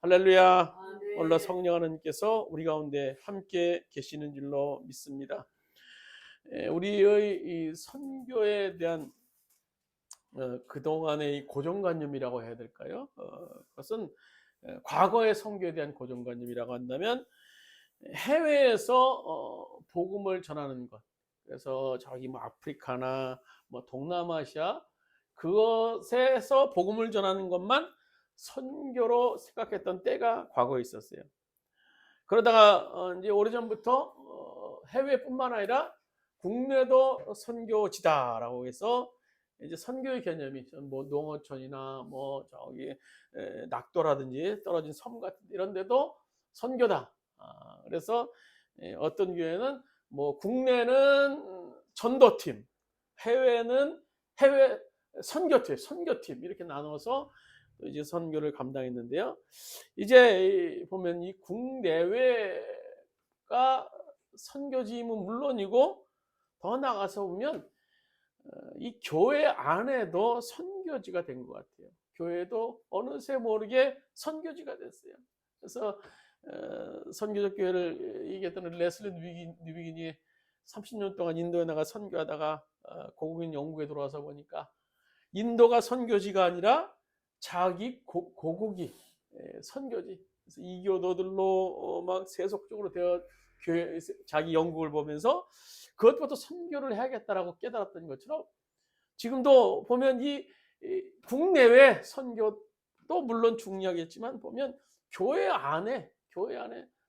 할렐루야. 네. 오늘 성령 하나님께서 우리 가운데 함께 계시는 줄로 믿습니다. 우리의 이 선교에 대한 그동안의 이 고정관념이라고 해야 될까요? 그것은 과거의 선교에 대한 고정관념이라고 한다면 해외에서 복음을 전하는 것. 그래서 저기 뭐 아프리카나 뭐 동남아시아 그것에서 복음을 전하는 것만 선교로 생각했던 때가 과거에 있었어요. 그러다가 이제 오래전부터 해외뿐만 아니라 국내도 선교지다라고 해서 이제 선교의 개념이 뭐 농어촌이나 뭐 저기 낙도라든지 떨어진 섬 같은 이런 데도 선교다. 그래서 어떤 교회는 뭐 국내는 전도팀, 해외는 해외 선교팀 이렇게 나눠서 이제 선교를 감당했는데요. 이제 보면 이 국내외가 선교지임은 물론이고 더 나아가서 보면 이 교회 안에도 선교지가 된 것 같아요. 교회도 어느새 모르게 선교지가 됐어요. 그래서 선교적 교회를 얘기했던 레슬리 뉴비긴이 30년 동안 인도에 나가 선교하다가 고국인 영국에 들어와서 보니까 인도가 선교지가 아니라 자기 고국이 선교지. 그래서 이교도들로 막 세속적으로 되어 교회 자기 영국을 보면서 그것부터 선교를 해야겠다라고 깨달았던 것처럼 지금도 보면 이 국내외 선교도 물론 중요하겠지만 보면 교회 안에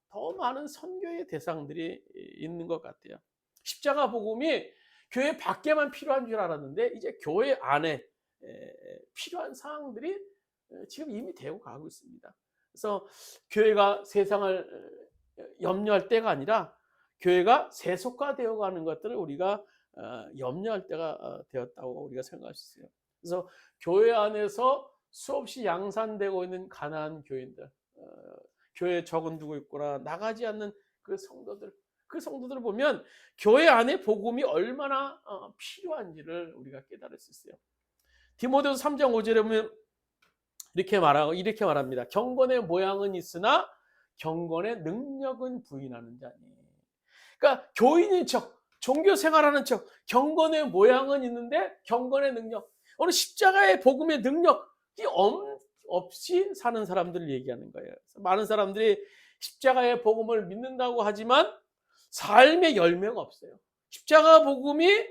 더 많은 선교의 대상들이 있는 것 같아요. 십자가 복음이 교회 밖에만 필요한 줄 알았는데 이제 교회 안에 필요한 사항들이 지금 이미 되고 가고 있습니다. 그래서 교회가 세상을 염려할 때가 아니라 교회가 세속화되어 가는 것들을 우리가 염려할 때가 되었다고 우리가 생각할 수 있어요. 그래서 교회 안에서 수없이 양산되고 있는 가난한 교인들, 교회에 적은 두고 있거나 나가지 않는 그 성도들을 보면 교회 안에 복음이 얼마나 필요한지를 우리가 깨달을 수 있어요. 디모데후서 3장 5절에 보면 이렇게 말합니다. 경건의 모양은 있으나 경건의 능력은 부인하는 자니. 그러니까 교인인 척, 종교 생활하는 척, 경건의 모양은 있는데 경건의 능력, 오늘 십자가의 복음의 능력이 없이 사는 사람들을 얘기하는 거예요. 많은 사람들이 십자가의 복음을 믿는다고 하지만 삶의 열매가 없어요. 십자가 복음이로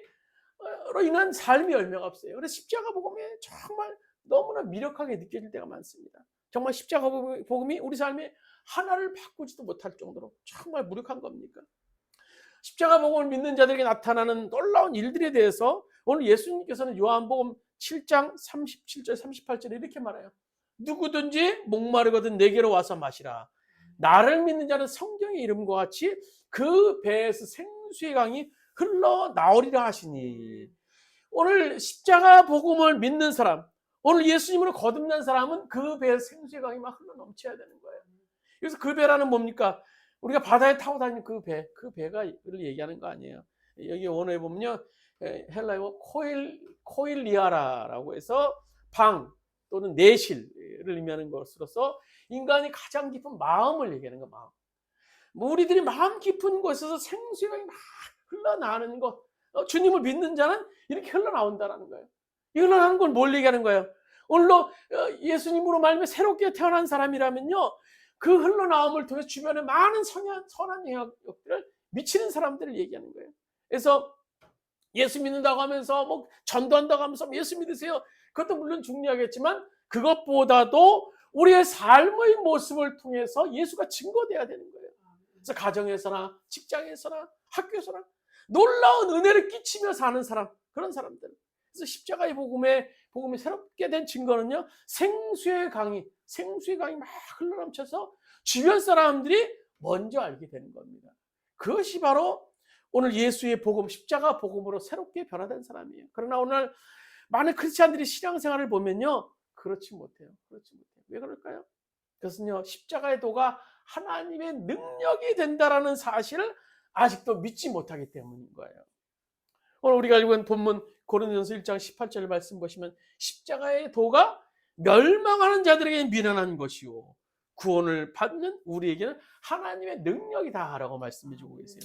인한 삶의 열매가 없어요. 그래서 십자가 복음이 정말 너무나 미력하게 느껴질 때가 많습니다. 정말 십자가 복음이 우리 삶에 하나를 바꾸지도 못할 정도로 정말 무력한 겁니까? 십자가 복음을 믿는 자들에게 나타나는 놀라운 일들에 대해서 오늘 예수님께서는 요한복음 7장 37절 38절에 이렇게 말해요. 누구든지 목마르거든 내게로 와서 마시라. 나를 믿는 자는 성경의 이름과 같이 그 배에서 생수의 강이 흘러나오리라 하시니. 오늘 십자가 복음을 믿는 사람, 오늘 예수님으로 거듭난 사람은 그 배에서 생수의 강이 막 흘러넘쳐야 되는 거예요. 그래서 그 배라는 뭡니까? 우리가 바다에 타고 다니는 그 배가 얘기하는 거 아니에요. 여기 원어에 보면요, 헬라어 코일리아라라고 해서 방 또는 내실을 의미하는 것으로서 인간이 가장 깊은 마음을 얘기하는 거, 마음. 뭐 우리들이 마음 깊은 곳에서 생수의 강이 막 흘러나오는 것, 주님을 믿는 자는 이렇게 흘러나온다는 거예요. 이 흘러나오는 건 뭘 얘기하는 거예요? 오늘로 예수님으로 말미암아 새롭게 태어난 사람이라면요, 그 흘러나옴을 통해 주변에 많은 선한 영향력들을 미치는 사람들을 얘기하는 거예요. 그래서 예수 믿는다고 하면서 뭐 전도한다고 하면서 예수 믿으세요. 그것도 물론 중요하겠지만 그것보다도 우리의 삶의 모습을 통해서 예수가 증거돼야 되는 거예요. 그래서 가정에서나 직장에서나 학교에서나 놀라운 은혜를 끼치며 사는 사람, 그런 사람들. 그래서 십자가의 복음이 새롭게 된 증거는요, 생수의 강이 막 흘러넘쳐서 주변 사람들이 먼저 알게 되는 겁니다. 그것이 바로 오늘 예수의 복음, 십자가 복음으로 새롭게 변화된 사람이에요. 그러나 오늘 많은 크리스찬들이 신앙생활을 보면요, 그렇지 못해요. 왜 그럴까요? 그것은요, 십자가의 도가 하나님의 능력이 된다라는 사실을 아직도 믿지 못하기 때문인 거예요. 오늘 우리가 읽은 본문 고린도전서 1장 18절 말씀 보시면 십자가의 도가 멸망하는 자들에게 미련한 것이요 구원을 받는 우리에게는 하나님의 능력이 다라고 말씀해 주고 계세요.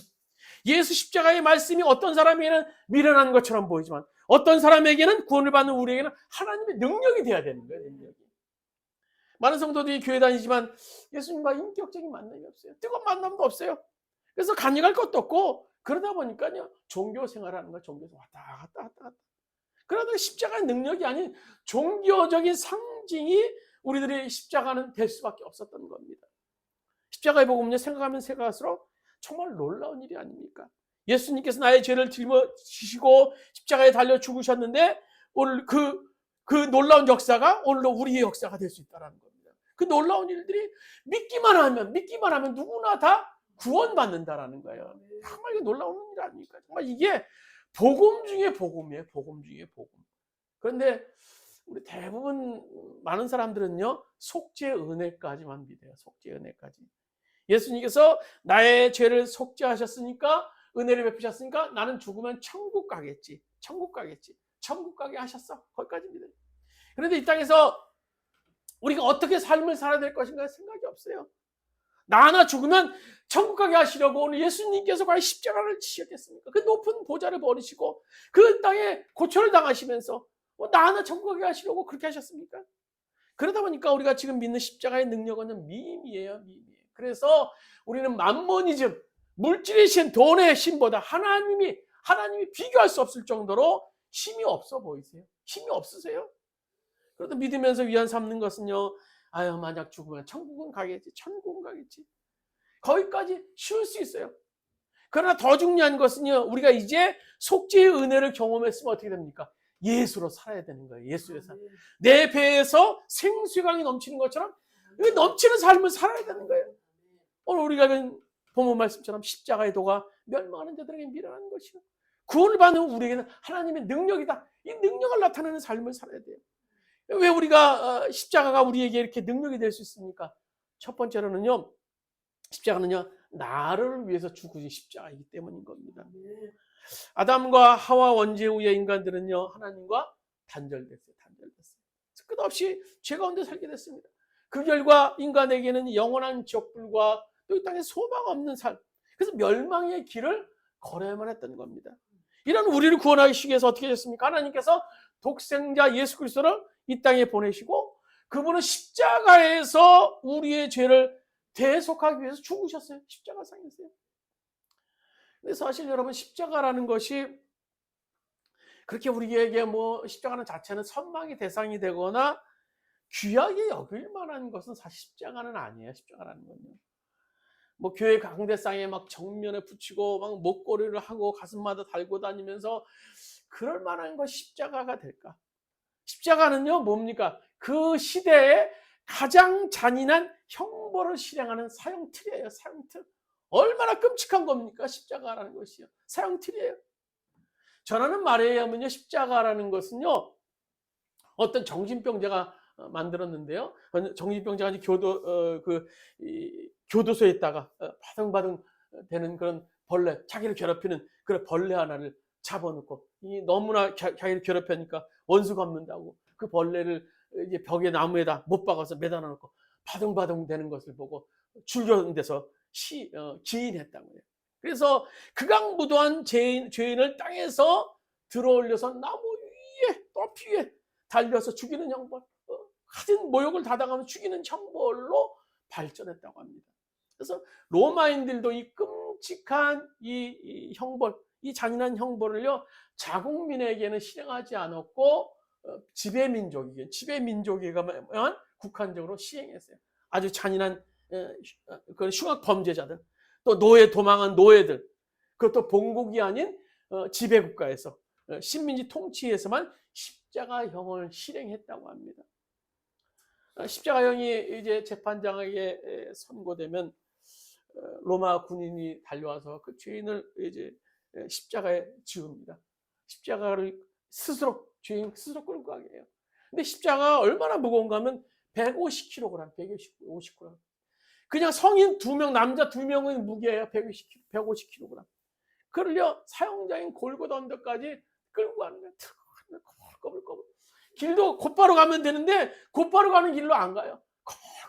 예수 십자가의 말씀이 어떤 사람에게는 미련한 것처럼 보이지만 어떤 사람에게는 구원을 받는 우리에게는 하나님의 능력이 돼야 되는 거예요. 능력이. 많은 성도들이 교회 다니지만 예수님과 인격적인 만남이 없어요. 뜨거운 만남도 없어요. 그래서 간직할 것도 없고 그러다 보니까요. 종교 생활하는 거 종교에서 왔다 갔다. 그러다 십자가의 능력이 아닌 종교적인 상징이 우리들의 십자가는 될 수밖에 없었던 겁니다. 십자가의 복음은요. 생각하면 생각할수록 정말 놀라운 일이 아닙니까? 예수님께서 나의 죄를 짊어지시고 십자가에 달려 죽으셨는데 오늘 그 놀라운 역사가 오늘도 우리의 역사가 될 수 있다는 겁니다. 그 놀라운 일들이 믿기만 하면 누구나 다 구원받는다라는 거예요. 정말 이게 놀라운 일 아닙니까? 정말 이게 복음 중에 복음이에요. 복음 중에 복음. 그런데 우리 대부분 많은 사람들은요. 속죄 은혜까지만 믿어요. 속죄 은혜까지. 예수님께서 나의 죄를 속죄하셨으니까 은혜를 베푸셨으니까 나는 죽으면 천국 가겠지. 천국 가게 하셨어. 거기까지 믿어요. 그런데 이 땅에서 우리가 어떻게 삶을 살아야 될 것인가 생각이 없어요. 나 하나 죽으면 천국 가게 하시려고 오늘 예수님께서 과연 십자가를 지셨겠습니까? 그 높은 보좌를 버리시고 그 땅에 고초를 당하시면서 나 하나 천국 가게 하시려고 그렇게 하셨습니까? 그러다 보니까 우리가 지금 믿는 십자가의 능력은 미미예요. 그래서 우리는 만모니즘, 물질의 신, 돈의 신보다 하나님이 비교할 수 없을 정도로 힘이 없어 보이세요? 힘이 없으세요? 그래도 믿으면서 위안 삼는 것은요. 아유, 만약 죽으면 천국은 가겠지. 거기까지 쉬울 수 있어요. 그러나 더 중요한 것은요. 우리가 이제 속죄의 은혜를 경험했으면 어떻게 됩니까? 예수로 살아야 되는 거예요. 예수로 살아야. 내 배에서 생수강이 넘치는 것처럼 넘치는 삶을 살아야 되는 거예요. 오늘 우리가 본문 말씀처럼 십자가의 도가 멸망하는 자들에게 미련한 것이요. 구원을 받는 우리에게는 하나님의 능력이다. 이 능력을 나타내는 삶을 살아야 돼요. 왜 우리가 십자가가 우리에게 이렇게 능력이 될 수 있습니까? 첫 번째로는요. 십자가는요. 나를 위해서 죽으신 십자가이기 때문인 겁니다. 아담과 하와 원죄 후의 인간들은요. 하나님과 단절됐어요. 끝없이 죄 가운데 살게 됐습니다. 그 결과 인간에게는 영원한 지옥불과 또 이 땅에 소망 없는 삶. 그래서 멸망의 길을 걸어야만 했던 겁니다. 이런 우리를 구원하기 위해서 어떻게 했습니까? 하나님께서 독생자 예수 그리스도를 이 땅에 보내시고 그분은 십자가에서 우리의 죄를 대속하기 위해서 죽으셨어요. 십자가상에서요. 근데 사실 여러분 십자가라는 것이 그렇게 우리에게 십자가는 자체는 선망의 대상이 되거나 귀하게 여길 만한 것은 사실 십자가는 아니에요. 십자가라는 건요. 교회 강대상에 막 정면에 붙이고 막 목걸이를 하고 가슴마다 달고 다니면서 그럴 만한 것이 십자가가 될까? 십자가는요 뭡니까? 그 시대에 가장 잔인한 형벌을 실행하는 사형틀이에요. 사형틀. 얼마나 끔찍한 겁니까? 십자가라는 것이요. 사형틀이에요. 전하는 말에 의하면요 십자가라는 것은요 어떤 정신병자가 만들었는데요. 정신병자가 교도소에 있다가 바등바등 되는 그런 벌레, 자기를 괴롭히는 그런 벌레 하나를 잡아놓고 너무나 자기를 괴롭히니까 원수 갚는다고 그 벌레를 이제 벽에 나무에다 못 박아서 매달아 놓고 바등바등 되는 것을 보고 출교한 데서 기인했다고요. 그래서 극악무도한 죄인을 땅에서 들어올려서 나무 위에 높이 위에 달려서 죽이는 형벌, 가진 모욕을 다 당하면 죽이는 형벌로 발전했다고 합니다. 그래서 로마인들도 이 끔찍한 이 형벌, 이 잔인한 형벌을요 자국민에게는 실행하지 않았고 지배민족에게만 국한적으로 시행했어요. 아주 잔인한 그런 흉악 범죄자들, 또 도망한 노예들, 그것도 본국이 아닌 지배국가에서 식민지 통치에서만 십자가형을 실행했다고 합니다. 십자가형이 이제 재판장에게 선고되면 로마 군인이 달려와서 그 죄인을 이제 십자가에 지웁니다. 십자가를 죄인 스스로 끌고 가게 해요. 근데 십자가가 얼마나 무거운가 하면 150kg, 150kg. 그냥 성인 2명, 남자 2명의 무게예요. 150kg. 그걸요 사형자인 골고다 언덕까지 끌고 가는 거예요. 꼬불꼬불. 길도 곧바로 가면 되는데 곧바로 가는 길로 안 가요.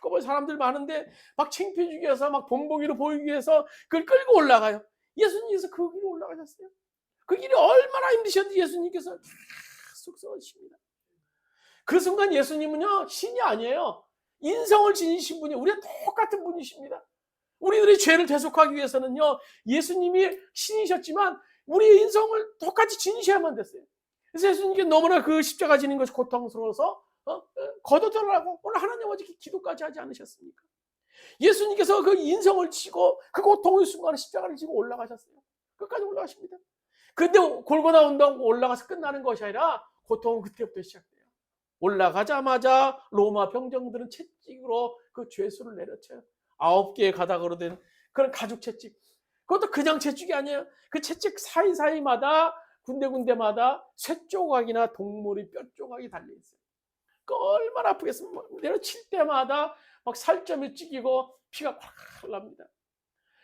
한꺼번에 사람들 많은데 막 창피해주기 위해서 막 본보기로 보이기 위해서 그걸 끌고 올라가요. 예수님께서 그 길로 올라가셨어요. 그 길이 얼마나 힘드셨는지 예수님께서 계속 써주십니다. 그 순간 예수님은요, 신이 아니에요. 인성을 지니신 분이 우리와 똑같은 분이십니다. 우리들의 죄를 대속하기 위해서는요, 예수님이 신이셨지만 우리의 인성을 똑같이 지니셔야만 됐어요. 그래서 예수님께 너무나 그 십자가 지는 것이 고통스러워서 거둬들라고 오늘 하나님 아버지 기도까지 하지 않으셨습니까? 예수님께서 그 인성을 지고 그 고통의 순간에 십자가를 지고 올라가셨어요. 끝까지 올라가십니다. 근데 골고다 온다고 올라가서 끝나는 것이 아니라 고통은 그때부터 시작돼요. 올라가자마자 로마 병정들은 채찍으로 그 죄수를 내려쳐요. 9개의 가닥으로 된 그런 가죽 채찍. 그것도 그냥 채찍이 아니에요. 그 채찍 사이사이마다 군데군데마다 쇠 조각이나 동물의 뼈 조각이 달려있어요. 그 얼마나 아프겠습니까? 내려칠 때마다 막 살점이 찢기고 피가 콸콸 납니다.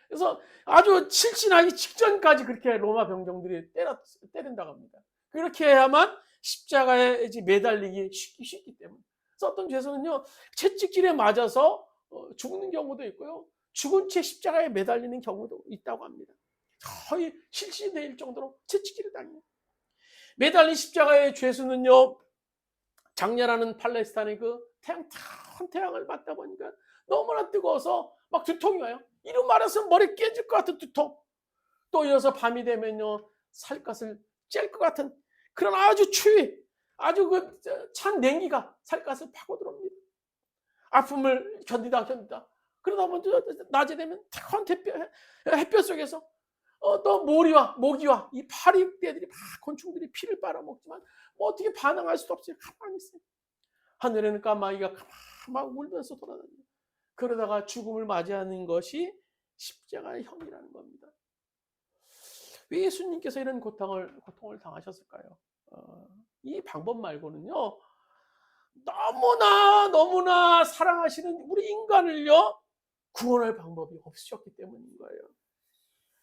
그래서 아주 실신하기 직전까지 그렇게 로마 병정들이 때린다고 합니다. 그렇게 해야만 십자가에 이제 매달리기 쉽기 때문에. 그래서 어떤 죄수는요, 채찍질에 맞아서 죽는 경우도 있고요. 죽은 채 십자가에 매달리는 경우도 있다고 합니다. 거의 실신될 정도로 채찍질을 당해요. 매달린 십자가의 죄수는요, 장렬하는 팔레스타인의 그 태양을 맞다 보니까 너무나 뜨거워서 막 두통이 와요. 이런 말해서 머리 깨질 것 같은 두통. 또 이어서 밤이 되면요, 살갗을 찔 것 같은 그런 아주 추위, 아주 그 찬 냉기가 살갗을 파고들어옵니다. 아픔을 견디다. 그러다 보면 낮에 되면 타운 햇볕 속에서 또 모기와 이 파리떼들이 막 곤충들이 피를 빨아먹지만 뭐 어떻게 반응할 수도 없어요. 가만히 있어요. 하늘에는 까마귀가 막 울면서 돌아다녀요. 그러다가 죽음을 맞이하는 것이 십자가의 형이라는 겁니다. 왜 예수님께서 이런 고통을 당하셨을까요? 이 방법 말고는요, 너무나 사랑하시는 우리 인간을요, 구원할 방법이 없으셨기 때문인 거예요.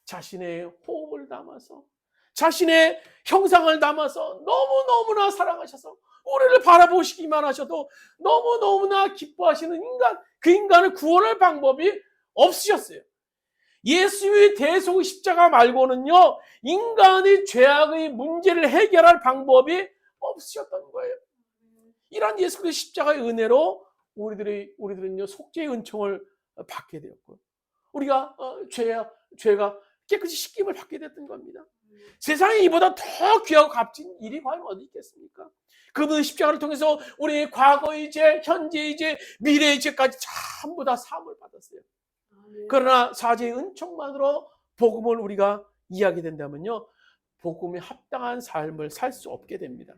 자신의 호흡을 담아서, 자신의 형상을 담아서 너무나 사랑하셔서 우리를 바라보시기만 하셔도 너무나 기뻐하시는 인간, 그 인간을 구원할 방법이 없으셨어요. 예수의 대속 십자가 말고는요, 인간의 죄악의 문제를 해결할 방법이 없으셨던 거예요. 이런 예수 그리스도의 십자가의 은혜로 우리들은요, 속죄의 은총을 받게 되었고, 우리가 죄가 깨끗이 씻김을 받게 됐던 겁니다. 세상에 이보다 더 귀하고 값진 일이 과연 어디 있겠습니까? 그분의 십자가를 통해서 우리의 과거의 죄, 현재의 죄, 미래의 죄까지 전부 다 사함을 받았어요. 그러나 사죄의 은총만으로 복음을 우리가 이해하게 된다면요, 복음에 합당한 삶을 살 수 없게 됩니다.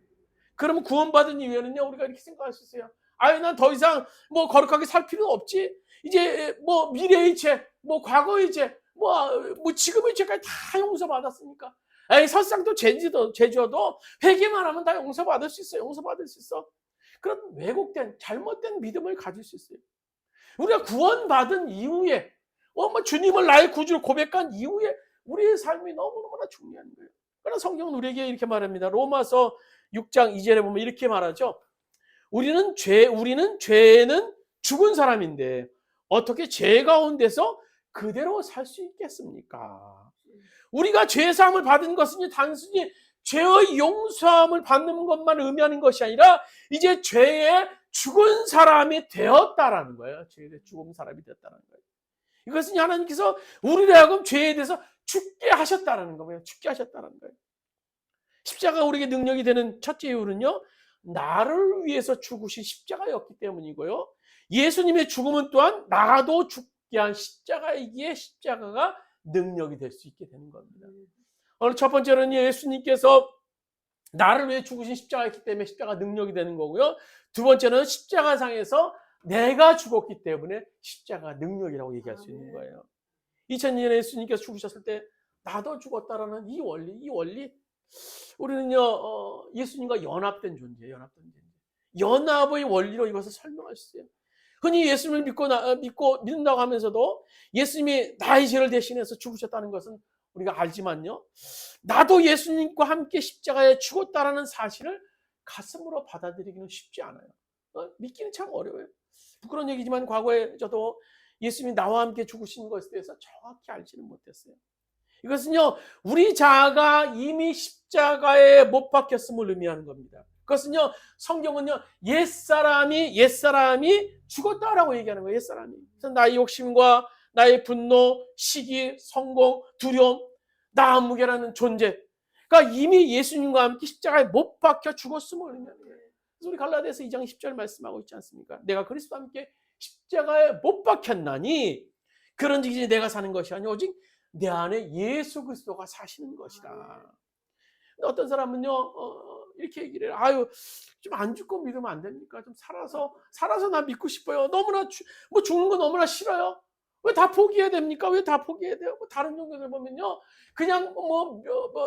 그러면 구원받은 이후에는요, 우리가 이렇게 생각할 수 있어요. 아유, 난 더 이상 뭐 거룩하게 살 필요는 없지. 이제 뭐 미래의 죄, 뭐 과거의 죄, 뭐 지금의 죄까지 다 용서받았으니까. 에이, 설상도 죄져도 회개만 하면 다 용서받을 수 있어요. 용서받을 수 있어. 그런 왜곡된 잘못된 믿음을 가질 수 있어요. 우리가 구원받은 이후에 뭐 주님을 나의 구주로 고백한 이후에 우리의 삶이 너무너무나 중요한 거예요. 그러나 성경은 우리에게 이렇게 말합니다. 로마서 6장 2절에 보면 이렇게 말하죠. 우리는 죄는 죽은 사람인데 어떻게 죄 가운데서 그대로 살 수 있겠습니까? 우리가 죄 사함을 받은 것은 단순히 죄의 용서함을 받는 것만 의미하는 것이 아니라 이제 죄에 죽은 사람이 되었다라는 거예요. 죄에 죽은 사람이 되었다는 거예요. 이것은 하나님께서 우리를 하여금 죄에 대해서 죽게 하셨다는 거예요. 죽게 하셨다는 거예요. 십자가가 우리에게 능력이 되는 첫째 이유는요, 나를 위해서 죽으신 십자가였기 때문이고요, 예수님의 죽음은 또한 나도 죽게 한 십자가이기에 십자가가 능력이 될 수 있게 되는 겁니다. 오늘 첫 번째로는 예수님께서 나를 위해 죽으신 십자가였기 때문에 십자가 능력이 되는 거고요, 두 번째는 십자가상에서 내가 죽었기 때문에 십자가 능력이라고 얘기할 수 있는 거예요. 2000년에 예수님께서 죽으셨을 때 나도 죽었다라는 이 원리, 우리는요, 예수님과 연합된 존재예요. 연합의 원리로 이것을 설명할 수 있어요. 흔히 예수님을 믿는다고 하면서도 예수님이 나의 죄를 대신해서 죽으셨다는 것은 우리가 알지만요, 나도 예수님과 함께 십자가에 죽었다라는 사실을 가슴으로 받아들이기는 쉽지 않아요. 믿기는 참 어려워요. 부끄러운 얘기지만 과거에 저도 예수님이 나와 함께 죽으신 것에 대해서 정확히 알지는 못했어요. 이것은요, 우리 자아가 이미 십자가에 못 박혔음을 의미하는 겁니다. 그것은요, 성경은요, 옛사람이 죽었다라고 얘기하는 거예요. 옛사람이. 그래서 나의 욕심과 나의 분노, 시기, 성공, 두려움, 나 무게라는 존재, 그러니까 이미 예수님과 함께 십자가에 못 박혀 죽었음을 의미하는 거예요. 그래서 우리 갈라디아서 2장 10절 말씀하고 있지 않습니까? 내가 그리스도와 함께 십자가에 못 박혔나니 그런즉 내가 사는 것이 아니오 오직 내 안에 예수 그리스도가 사시는 것이다. 어떤 사람은요, 이렇게 얘기를 해요. 아유, 좀 안 죽고 믿으면 안 됩니까? 좀 살아서 나 믿고 싶어요. 너무나 죽는 거 너무나 싫어요. 왜 다 포기해야 됩니까? 왜 다 포기해야 돼요? 뭐 다른 종교들 보면요, 그냥 뭐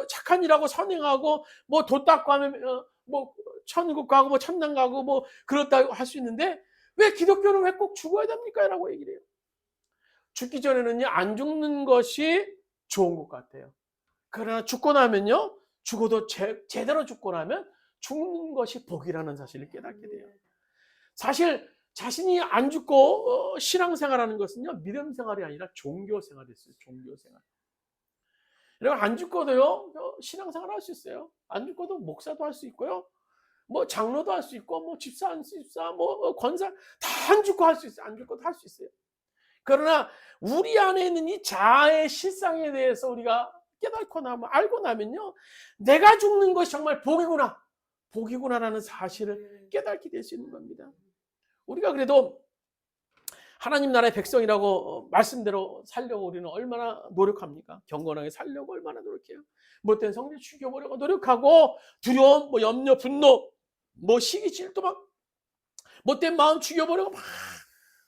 착한 일하고 선행하고 뭐 도 닦고 하면 뭐 천국 가고 뭐 천당 가고 뭐 그렇다고 할 수 있는데 왜 기독교는 왜 꼭 죽어야 됩니까? 라고 얘기를 해요. 죽기 전에는요, 안 죽는 것이 좋은 것 같아요. 그러나 죽고 나면요, 죽어도 제대로 죽고 나면 죽는 것이 복이라는 사실을 깨닫게 돼요. 사실 자신이 안 죽고 신앙생활하는 것은요, 믿음생활이 아니라 종교생활이었어요. 종교생활. 여러분, 안 죽고도요, 신앙생활 할 수 있어요. 안 죽고도 목사도 할 수 있고요, 뭐 장로도 할 수 있고, 뭐 집사, 뭐 권사 다 안 죽고 할 수 있어요. 안 죽고도 할 수 있어요. 그러나 우리 안에 있는 이 자아의 실상에 대해서 우리가 깨닫고 나면, 알고 나면요, 내가 죽는 것이 정말 복이구나라는 사실을 깨닫게 될 수 있는 겁니다. 우리가 그래도 하나님 나라의 백성이라고 말씀대로 살려고 우리는 얼마나 노력합니까? 경건하게 살려고 얼마나 노력해요. 못된 성질 죽여보려고 노력하고, 두려움, 뭐 염려, 분노, 뭐 시기, 질투, 막 못된 마음 죽여보려고 막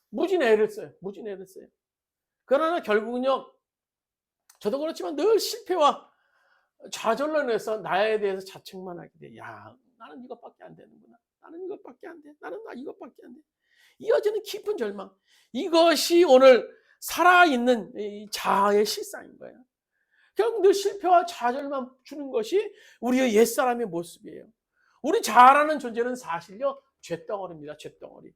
무진 애를 써요. 그러나 결국은요, 저도 그렇지만 늘 실패와 좌절로 인해서 나에 대해서 자책만 하게 돼. 야, 나는 이것밖에 안 되는구나. 나는 이것밖에 안 돼. 나는 이것밖에 안 돼. 이어지는 깊은 절망. 이것이 오늘 살아있는 이 자아의 실상인 거예요. 결국 늘 실패와 좌절만 주는 것이 우리의 옛사람의 모습이에요. 우리 자아라는 존재는 사실요, 쇳덩어리입니다. 쇳덩어리.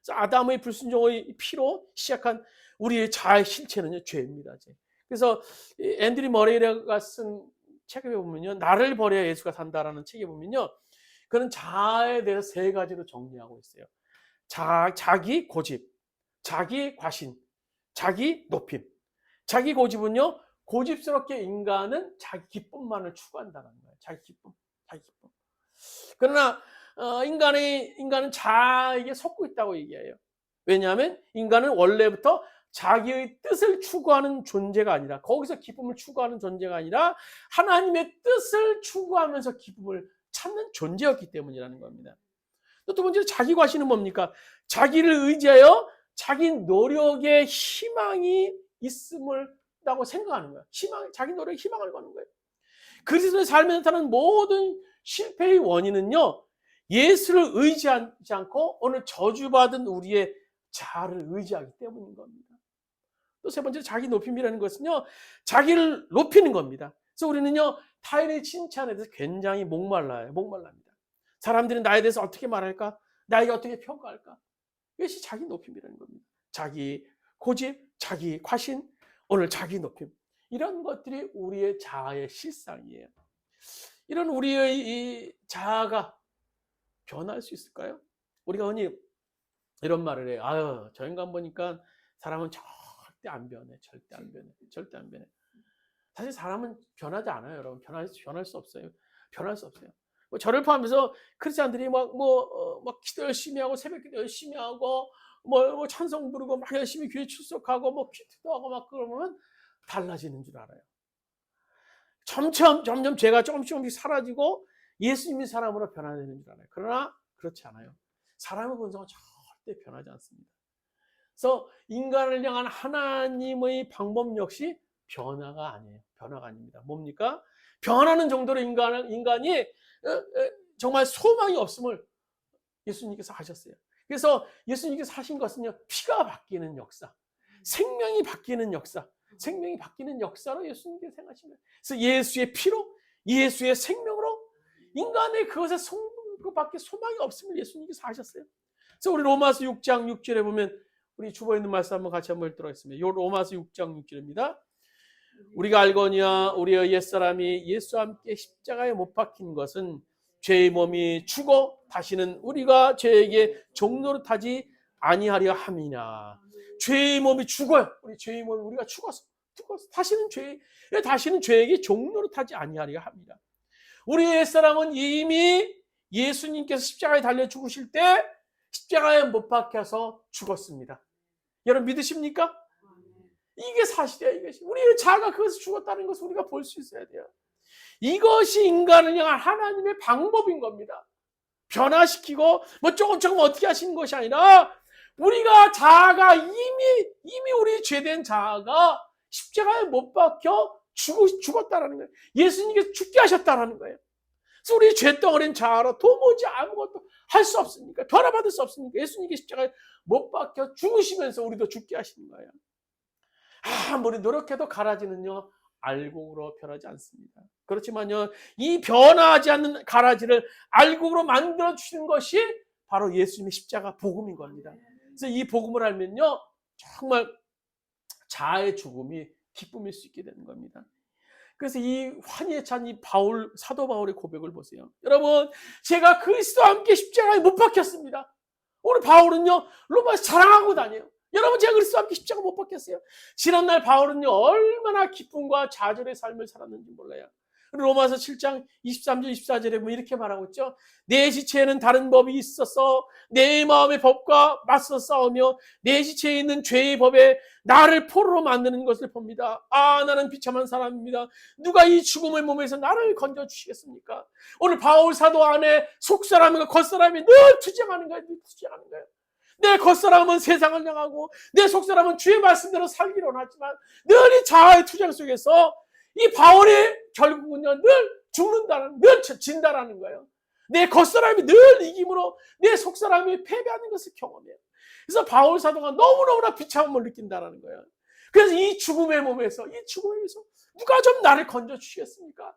아담의 불순종의 피로 시작한 우리의 자아의 실체는요, 죄입니다. 그래서 앤드류 머레이가 쓴 책에 보면요, 나를 버려야 예수가 산다라는 책에 보면요, 그는 자아에 대해서 세 가지로 정리하고 있어요. 자기 고집, 자기 과신, 자기 높임. 자기 고집은요, 고집스럽게 인간은 자기 기쁨만을 추구한다는 거예요. 자기 기쁨. 그러나 인간은 자에게 속고 있다고 얘기해요. 왜냐하면 인간은 원래부터 자기의 뜻을 추구하는 존재가 아니라, 거기서 기쁨을 추구하는 존재가 아니라 하나님의 뜻을 추구하면서 기쁨을 찾는 존재였기 때문이라는 겁니다. 또 두 번째로 자기 과신은 뭡니까? 자기를 의지하여 자기 노력에 희망이 있음을라고 생각하는 거예요. 자기 노력에 희망을 거는 거예요. 그리스도의 삶에 나타나는 모든 실패의 원인은요, 예수를 의지하지 않고 오늘 저주받은 우리의 자아를 의지하기 때문인 겁니다. 또 세 번째로 자기 높임이라는 것은요, 자기를 높이는 겁니다. 그래서 우리는요, 타인의 칭찬에 대해서 굉장히 목말랍니다. 사람들이 나에 대해서 어떻게 말할까? 나에게 어떻게 평가할까? 이것이 자기 높임이라는 겁니다. 자기 고집, 자기 과신, 오늘 자기 높임. 이런 것들이 우리의 자아의 실상이에요. 이런 우리의 이 자아가 변할 수 있을까요? 우리가 흔히 이런 말을 해요. 아유, 저 인간 보니까 사람은 절대 안 변해. 사실 사람은 변하지 않아요, 여러분. 변할 수 없어요. 뭐 저를 포함해서 크리스찬들이 막 기도 열심히 하고 새벽기도 열심히 하고 뭐 찬송 부르고 막 열심히 교회 출석하고 뭐 퀴트도 하고 막 그러면 달라지는 줄 알아요. 점점 죄가 조금씩 사라지고 예수님의 사람으로 변화되는 줄 알아요. 그러나 그렇지 않아요. 사람의 본성은 절대 변하지 않습니다. 그래서 인간을 향한 하나님의 방법 역시 변화가 아닙니다. 뭡니까? 변하는 정도로 인간이 정말 소망이 없음을 예수님께서 하셨어요. 그래서 예수님께서 하신 것은요, 피가 바뀌는 역사, 생명이 바뀌는 역사로 예수님께서 행하신 거예요. 그래서 예수의 피로, 예수의 생명으로 인간의 그것에 그밖에 소망이 없음을 예수님께서 하셨어요. 그래서 우리 로마서 6장 6절에 보면 우리 주보에 있는 말씀 한번 같이 한번 읽도록 하겠습니다. 요 로마서 6장 6절입니다. 우리가 알거니와 우리의 옛사람이 예수와 함께 십자가에 못 박힌 것은 죄의 몸이 죽어 다시는 우리가 죄에게 종노릇하지 아니하려 함이냐. 죄의 몸이 죽어요. 우리 죄의 몸이 우리가 죽어서 다시는 죄에게 종노릇하지 아니하려 합니다. 우리의 옛사람은 이미 예수님께서 십자가에 달려 죽으실 때 십자가에 못 박혀서 죽었습니다. 여러분 믿으십니까? 이게 사실이에요. 이것이 우리의 자아가 그것을 죽었다는 것을 우리가 볼 수 있어야 돼요. 이것이 인간을 향한 하나님의 방법인 겁니다. 변화시키고 뭐 조금 어떻게 하시는 것이 아니라 우리가 자아가 이미 우리 죄된 자아가 십자가에 못 박혀 죽었다라는 거예요. 예수님께서 죽게 하셨다라는 거예요. 그래서 우리 죄덩어리인 자아로 도무지 아무것도 할 수 없으니까, 변화받을 수 없으니까 예수님께 십자가에 못 박혀 죽으시면서 우리도 죽게 하시는 거예요. 아무리 노력해도 가라지는요 알곡으로 변하지 않습니다. 그렇지만요 이 변화하지 않는 가라지를 알곡으로 만들어 주시는 것이 바로 예수님의 십자가 복음인 겁니다. 그래서 이 복음을 알면요 정말 자아의 죽음이 기쁨일 수 있게 되는 겁니다. 그래서 이 환희에 찬 이 사도 바울의 고백을 보세요. 여러분, 제가 그리스도와 함께 십자가에 못 박혔습니다. 오늘 바울은요 로마에서 자랑하고 다녀요. 여러분, 제가 그리스도와 함께 십자가 못 박혔어요. 지난날 바울은요 얼마나 기쁨과 좌절의 삶을 살았는지 몰라요. 로마서 7장 23절 24절에 보면 이렇게 말하고 있죠. 내 지체에는 다른 법이 있어서 내 마음의 법과 맞서 싸우며 내 지체에 있는 죄의 법에 나를 포로로 만드는 것을 봅니다. 아, 나는 비참한 사람입니다. 누가 이 죽음의 몸에서 나를 건져주시겠습니까? 오늘 바울 사도 안에 속사람과 겉사람이 늘 투쟁하는 거예요. 내 겉사람은 세상을 향하고 내 속사람은 주의 말씀대로 살기로 하지만 늘 이 자아의 투쟁 속에서 이 바울이 결국은요 늘 늘 진다라는 거예요. 내 겉사람이 늘 이김으로 내 속사람이 패배하는 것을 경험해요. 그래서 바울 사도가 너무너무나 비참함을 느낀다라는 거예요. 그래서 이 죽음의 몸에서 누가 좀 나를 건져주시겠습니까?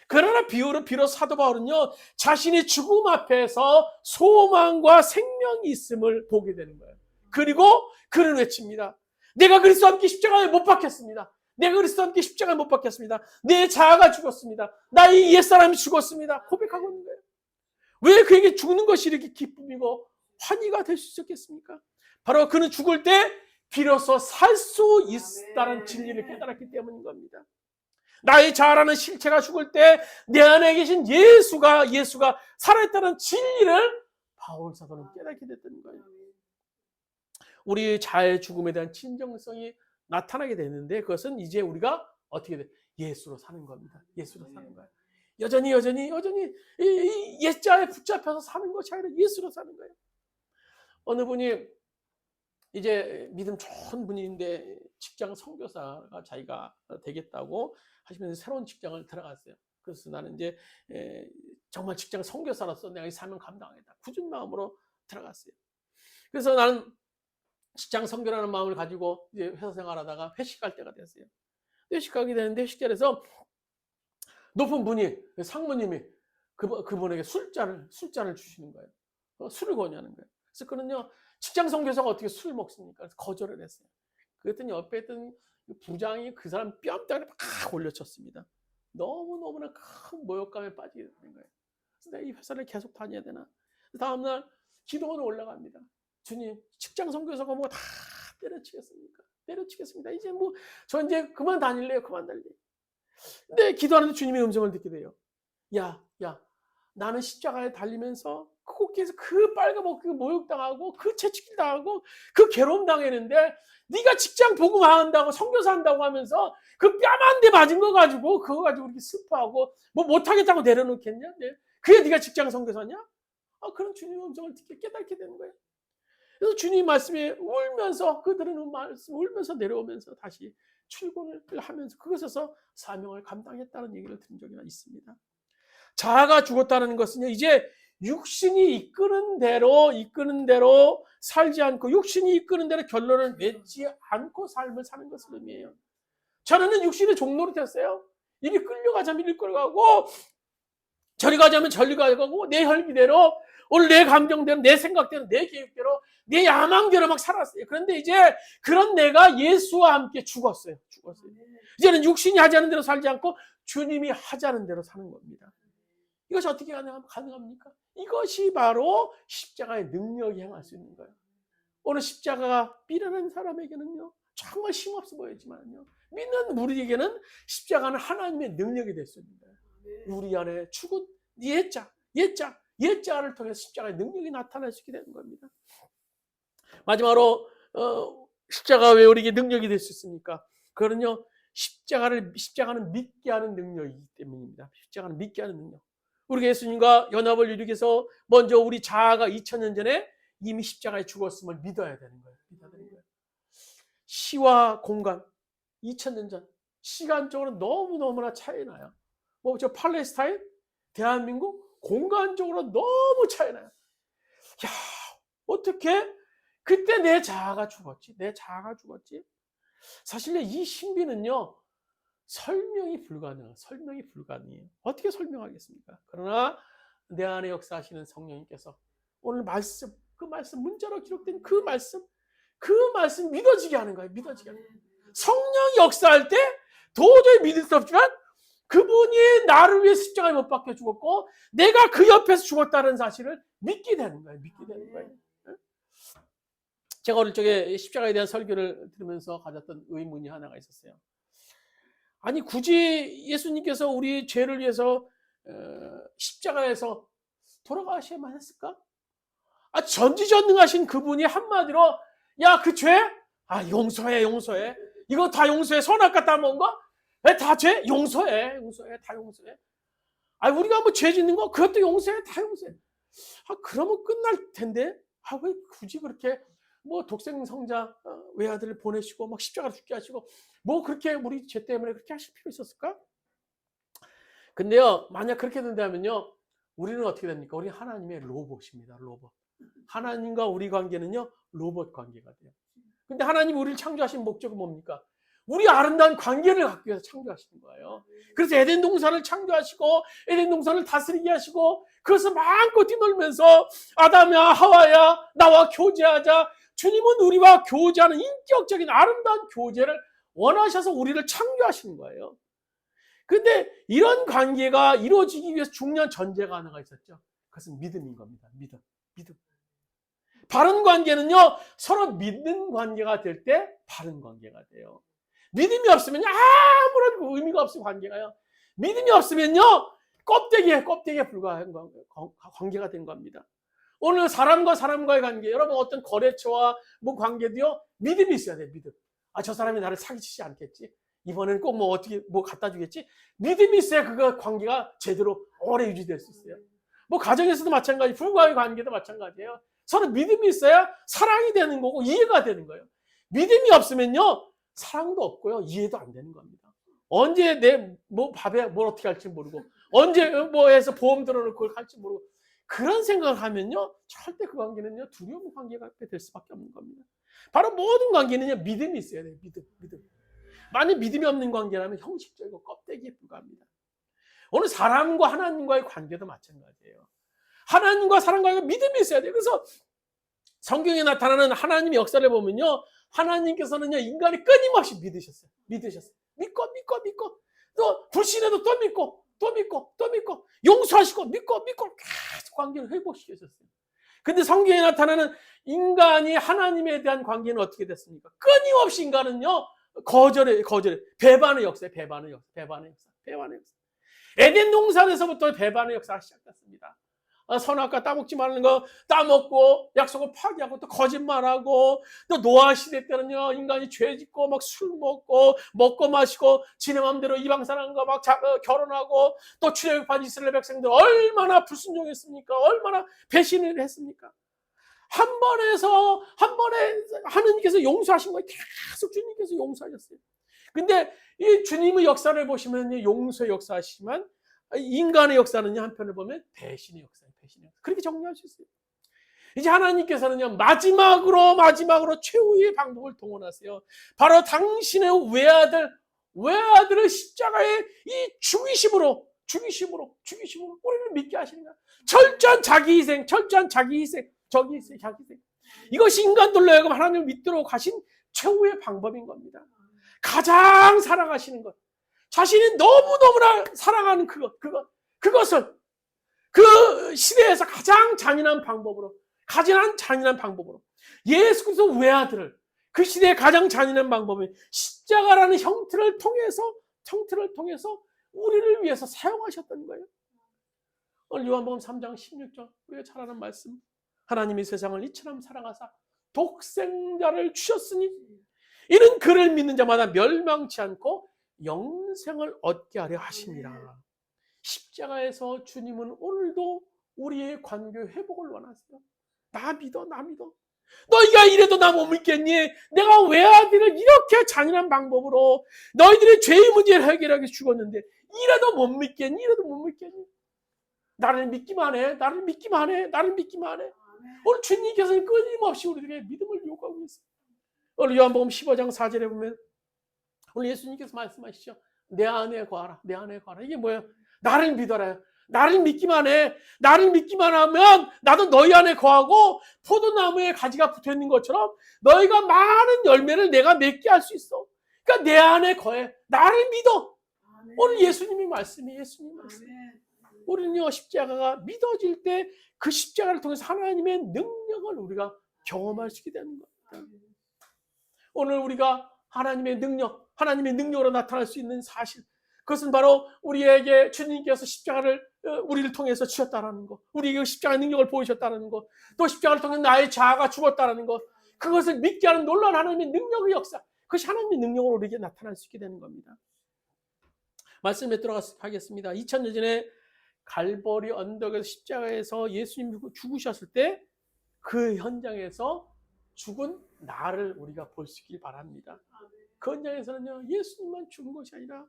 그러나 비로소 사도 바울은요 자신의 죽음 앞에서 소망과 생명이 있음을 보게 되는 거예요. 그리고 그는 외칩니다. 내가 그리스도와 함께 십자가에 못 박혔습니다. 내 자아가 죽었습니다. 나의 옛사람이 죽었습니다. 고백하고 있는 거예요. 왜 그에게 죽는 것이 이렇게 기쁨이고 환희가 될 수 있었겠습니까? 바로 그는 죽을 때 비로소 살 수 있다는 진리를 깨달았기 때문인 겁니다. 나의 자아라는 실체가 죽을 때 내 안에 계신 예수가 살아있다는 진리를 바울 사도는 깨닫게 됐던 거예요. 우리 자아의 죽음에 대한 진정성이 나타나게 되는데 그것은 이제 우리가 어떻게 돼? 예수로 사는 겁니다. 예수로 사는 거예요. 여전히 이 옛자에 붙잡혀서 사는 것이 아니라 예수로 사는 거예요. 어느 분이 이제 믿음 좋은 분인데 직장 선교사가 자기가 되겠다고 하시면서 새로운 직장을 들어갔어요. 그래서 나는 이제 정말 직장 선교사로서 내가 이 사명 감당하겠다. 굳은 마음으로 들어갔어요. 그래서 나는 직장 선교라는 마음을 가지고 이제 회사 생활하다가 회식할 때가 됐어요. 회식하게 되는데 회식 자리에서 높은 분이 상무님이 그분에게 술잔을 주시는 거예요. 술을 권유하는 거예요. 그래서 그는요 직장 선교사가 어떻게 술을 먹습니까? 그래서 거절을 했어요. 그랬더니 옆에 있던 부장이 그 사람 뺨때기를 막 올려쳤습니다. 너무나 큰 모욕감에 빠지게 되는 거예요. 그래서 내가 이 회사를 계속 다녀야 되나? 다음날 기도원에 올라갑니다. 주님, 직장 선교사가 뭐 다 때려치겠습니다. 이제 저 이제 그만 다닐래요. 근데 기도하는데 주님의 음성을 듣게 돼요. 야, 나는 십자가에 달리면서 그 꽃길에서 그 빨가벗고 모욕당하고 그 채찍질 당하고 그 괴로움 당했는데 네가 직장 복음한다고 선교사 한다고 하면서 그 뺨 한 대 맞은 거 가지고 그거 가지고 이렇게 슬퍼하고 뭐 못하겠다고 내려놓겠냐? 그게 네가 직장 선교사냐? 그런 주님의 음성을 듣게 깨닫게 되는 거예요. 그래서 주님 말씀에 울면서 그들은 말씀 울면서 내려오면서 다시 출근을 하면서 그것에서 사명을 감당했다는 얘기를 들은 적이 있습니다. 자아가 죽었다는 것은요 이제 육신이 이끄는 대로 살지 않고 육신이 이끄는 대로 결론을 맺지 않고 삶을 사는 것을 의미해요. 저는 육신의 종로로 됐어요. 이리 끌려가자면 이리 끌려가고 저리 가자면 저리 가고 내 혈기대로 오늘 내 감정대로, 내 생각대로, 내 계획대로, 내 야망대로 막 살았어요. 그런데 이제 그런 내가 예수와 함께 죽었어요. 이제는 육신이 하자는 대로 살지 않고 주님이 하자는 대로 사는 겁니다. 이것이 어떻게 가능합니까? 이것이 바로 십자가의 능력이 행할 수 있는 거예요. 오늘 십자가가 미련한 사람에게는요, 정말 힘없어 보이지만요, 믿는 우리에게는 십자가는 하나님의 능력이 될 수 있는 거예요. 우리 안에 죽은 옛자를 통해서 십자가의 능력이 나타날 수 있게 되는 겁니다. 마지막으로 십자가가 왜 우리에게 능력이 될 수 있습니까? 그거는요, 십자가는 믿게 하는 능력이기 때문입니다. 십자가는 믿게 하는 능력. 우리가 예수님과 연합을 이루기 위해서 먼저 우리 자아가 2000년 전에 이미 십자가에 죽었음을 믿어야 되는 거예요. 시와 공간, 2000년 전 시간적으로 너무너무나 차이 나요. 뭐 저 팔레스타인, 대한민국 공간적으로 너무 차이 나요. 야, 어떻게 그때 내 자아가 죽었지? 사실 이 신비는요, 설명이 불가능해요. 어떻게 설명하겠습니까? 그러나 내 안에 역사하시는 성령님께서 오늘 말씀, 그 말씀, 문자로 기록된 그 말씀 믿어지게 하는 거예요. 성령이 역사할 때 도저히 믿을 수 없지만 그분이 나를 위해 십자가에 못 박혀 죽었고 내가 그 옆에서 죽었다는 사실을 믿게 되는 거예요. 제가 어릴 적에 십자가에 대한 설교를 들으면서 가졌던 의문이 하나가 있었어요. 아니 굳이 예수님께서 우리 죄를 위해서 십자가에서 돌아가셔야만 했을까? 전지전능하신 그분이 한마디로 야, 그 죄? 용서해. 이거 다 용서해. 선악과 따먹은 거? 다 죄? 용서해. 다 용서해. 우리가 뭐 죄 짓는 거? 그것도 용서해. 다 용서해. 그러면 끝날 텐데. 왜 굳이 그렇게 뭐 독생성자 외아들을 보내시고 막 십자가로 죽게 하시고 뭐 그렇게 우리 죄 때문에 그렇게 하실 필요 있었을까? 근데요, 만약 그렇게 된다면요, 우리는 어떻게 됩니까? 우리 하나님의 로봇입니다. 하나님과 우리 관계는요, 로봇 관계가 돼요. 근데 하나님이 우리를 창조하신 목적은 뭡니까? 우리 아름다운 관계를 갖기 위해서 창조하시는 거예요. 그래서 에덴 동산을 창조하시고 에덴 동산을 다스리게 하시고 그래서 마음껏 뛰놀면서 아담이야 하와야 나와 교제하자. 주님은 우리와 교제하는 인격적인 아름다운 교제를 원하셔서 우리를 창조하시는 거예요. 근데 이런 관계가 이루어지기 위해서 중요한 전제가 하나가 있었죠. 그것은 믿음인 겁니다. 믿음. 바른 관계는요, 서로 믿는 관계가 될 때 바른 관계가 돼요. 믿음이 없으면 아무런 의미가 없는 관계가요. 믿음이 없으면요, 껍데기에 불과한 관계가 된 겁니다. 오늘 사람과 사람과의 관계, 여러분 어떤 거래처와 뭐 관계도요, 믿음이 있어야 돼요. 믿음. 저 사람이 나를 사기치지 않겠지. 이번에는 꼭 뭐 어떻게 뭐 갖다 주겠지. 믿음이 있어야 그 관계가 제대로 오래 유지될 수 있어요. 뭐 가정에서도 마찬가지, 부부와의 관계도 마찬가지예요. 서로 믿음이 있어야 사랑이 되는 거고 이해가 되는 거예요. 믿음이 없으면요, 사랑도 없고요, 이해도 안 되는 겁니다. 언제 내 뭐 밥에 뭘 어떻게 할지 모르고 언제 뭐 해서 보험 들어놓고 그걸 할지 모르고 그런 생각을 하면요, 절대 그 관계는요, 두려운 관계가 될 수밖에 없는 겁니다. 바로 모든 관계는요, 믿음이 있어야 돼요. 믿음. 만약 믿음이 없는 관계라면 형식적이고 껍데기에 불과합니다. 오늘 사람과 하나님과의 관계도 마찬가지예요. 하나님과 사람과의 믿음이 있어야 돼요. 그래서 성경에 나타나는 하나님의 역사를 보면요, 하나님께서는요, 인간이 끊임없이 믿으셨어요. 믿고 또 불신해도 또 믿고 용서하시고 믿고 계속 관계를 회복시키셨어요. 근데 성경에 나타나는 인간이 하나님에 대한 관계는 어떻게 됐습니까? 끊임없이 인간은요, 거절해. 배반의 역사예요. 배반의 역사. 에덴 동산에서부터 배반의 역사가 시작됐습니다. 선악과 따먹지 말라는 거 따먹고 약속을 파기하고 또 거짓말하고 또 노아 시대 때는요, 인간이 죄짓고 막 술 먹고 마시고 지네 마음대로 이방 사람과 막 결혼하고 또 출애굽한 이스라엘 백성들 얼마나 불순종했습니까? 얼마나 배신을 했습니까? 한 번에 하느님께서 용서하신 거예요. 계속 주님께서 용서하셨어요. 근데 이 주님의 역사를 보시면 용서의 역사하시지만 인간의 역사는요, 한편을 보면 배신의 역사예요. 그렇게 정리할 수 있어요. 이제 하나님께서는요, 마지막으로 최후의 방법을 동원하세요. 바로 당신의 외아들을 십자가에 이 죽이심으로 죽이심으로 우리를 믿게 하시는 거야. 철저한 자기 희생, 자기 희생. 이것이 인간들로 하여금 하나님을 믿도록 하신 최후의 방법인 겁니다. 가장 사랑하시는 것, 자신이 너무너무나 사랑하는 그것을 그 시대에서 가장 잔인한 방법으로 예수 그리스도 외아들을, 그 시대의 가장 잔인한 방법은 십자가라는 형태를 통해서 우리를 위해서 사용하셨던 거예요. 오늘 요한복음 3장 16절 우리가 잘 아는 말씀, 하나님이 세상을 이처럼 사랑하사 독생자를 주셨으니 이는 그를 믿는 자마다 멸망치 않고 영생을 얻게 하려 하시니라. 십자가에서 주님은 오늘도 우리의 관계 회복을 원하세요. 나 믿어. 너희가 이래도 나 못 믿겠니? 내가 외아들을 이렇게 잔인한 방법으로 너희들의 죄의 문제를 해결하기 위해서 죽었는데 이래도 못 믿겠니? 나를 믿기만 해. 오늘 주님께서는 끊임없이 우리에게 믿음을 요구하고 있어요. 오늘 요한복음 15장 4절에 보면 오늘 예수님께서 말씀하시죠. 내 안에 거하라. 이게 뭐예요? 나를 믿어라. 나를 믿기만 해. 나를 믿기만 하면 나도 너희 안에 거하고 포도나무에 가지가 붙어있는 것처럼 너희가 많은 열매를 내가 맺게 할 수 있어. 그러니까 내 안에 거해. 나를 믿어. 아멘. 오늘 예수님 말씀. 우리는요, 십자가가 믿어질 때 그 십자가를 통해서 하나님의 능력을 우리가 경험할 수 있게 되는 겁니다. 오늘 우리가 하나님의 능력으로 나타날 수 있는 사실, 그것은 바로 우리에게 주님께서 십자가를 우리를 통해서 주셨다는 것, 우리에게 십자가의 능력을 보이셨다는 것, 또 십자가를 통해 나의 자아가 죽었다는 것, 그것을 믿게 하는 놀라운 하나님의 능력의 역사, 그것이 하나님의 능력으로 우리에게 나타날 수 있게 되는 겁니다. 말씀에 들어가서 하겠습니다. 2000년 전에 갈보리 언덕에서 십자가에서 예수님이 죽으셨을 때 그 현장에서 죽은 나를 우리가 볼 수 있길 바랍니다. 그 현장에서는요, 예수님만 죽은 것이 아니라,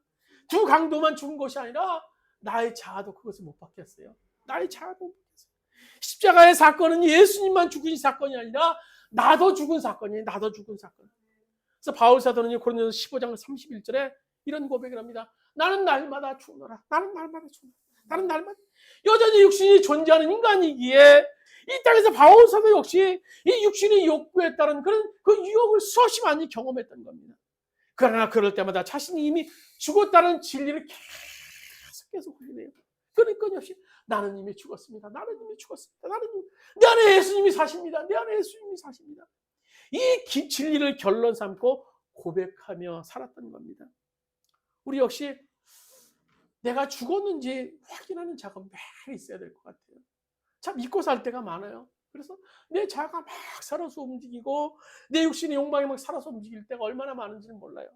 두 강도만 죽은 것이 아니라 나의 자아도 그것을 못 받겠어요. 십자가의 사건은 예수님만 죽으신 사건이 아니라 나도 죽은 사건이에요. 그래서 바울 사도는 고린도서 15장 31절에 이런 고백을 합니다. 나는 날마다 죽노라. 나는 날마다 여전히 육신이 존재하는 인간이기에 이 땅에서 바울 사도 역시 이 육신의 욕구에 따른 그런 그 유혹을 수없이 많이 경험했던 겁니다. 그러나 그럴 때마다 자신이 이미 죽었다는 진리를 계속 흘리네요. 그러니까 역시 나는 이미 죽었습니다. 내 안에 예수님이 사십니다. 이 진리를 결론 삼고 고백하며 살았던 겁니다. 우리 역시 내가 죽었는지 확인하는 작업이 매일 있어야 될 것 같아요. 참 잊고 살 때가 많아요. 그래서 내 자아가 막 살아서 움직이고 내 육신의 욕망이 막 살아서 움직일 때가 얼마나 많은지는 몰라요.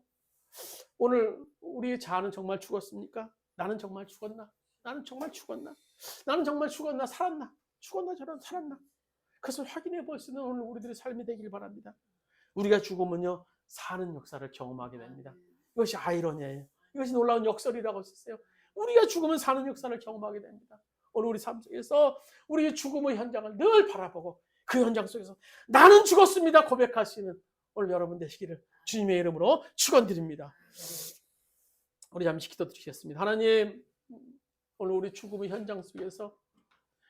오늘 우리의 자아는 정말 죽었습니까? 나는 정말 죽었나? 살았나? 살았나? 그것을 확인해 볼 수 있는 오늘 우리들의 삶이 되길 바랍니다. 우리가 죽으면요, 사는 역사를 경험하게 됩니다. 이것이 아이러니예요. 이것이 놀라운 역설이라고 했어요. 우리가 죽으면 사는 역사를 경험하게 됩니다. 오늘 우리 삶 속에서 우리의 죽음의 현장을 늘 바라보고 그 현장 속에서 나는 죽었습니다 고백할 수 있는 오늘 여러분 되시기를 주님의 이름으로 축원드립니다. 우리 잠시 기도드리겠습니다. 하나님, 오늘 우리 죽음의 현장 속에서,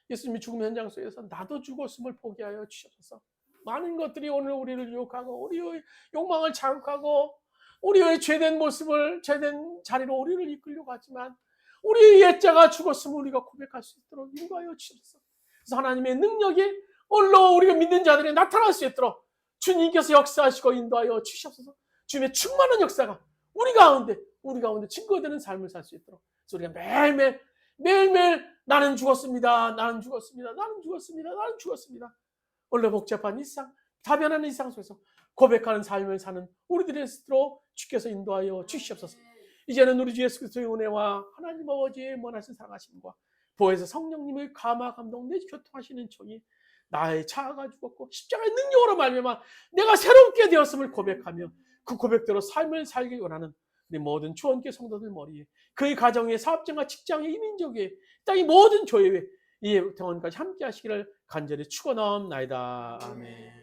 예수님이 죽음의 현장 속에서 나도 죽었음을 포기하여 주셔서 많은 것들이 오늘 우리를 유혹하고 우리의 욕망을 자극하고 우리의 죄된 모습을, 죄된 자리로 우리를 이끌려고 하지만 우리의 옛자가 죽었음을 우리가 고백할 수 있도록 인도하여 주셔서, 그래서 하나님의 능력이 오늘로 우리가 믿는 자들이 나타날 수 있도록 주님께서 역사하시고 인도하여 주셔서 주님의 충만한 역사가 우리 가운데 증거되는 삶을 살 수 있도록, 그래서 우리가 매일매일 나는 죽었습니다. 원래 복잡한 일상, 다변하는 일상 속에서 고백하는 삶을 사는 우리들의 스스로 주께서 인도하여 주시옵소서. 이제는 우리 주 예수 그리스도의 은혜와 하나님 아버지의 원하신 사랑하심과 보혜사 성령님의 감화 감동 내지 교통하시는 종이 나의 자아가 죽었고 십자가의 능력으로 말미암아 내가 새롭게 되었음을 고백하며 그 고백대로 삶을 살기 원하는 우리 모든 주원교 성도들 머리에, 그의 가정의 사업장과 직장의 이민족의 땅의 모든 교회에 이 영원까지 함께 하시기를 간절히 축원하옵나이다. 아멘.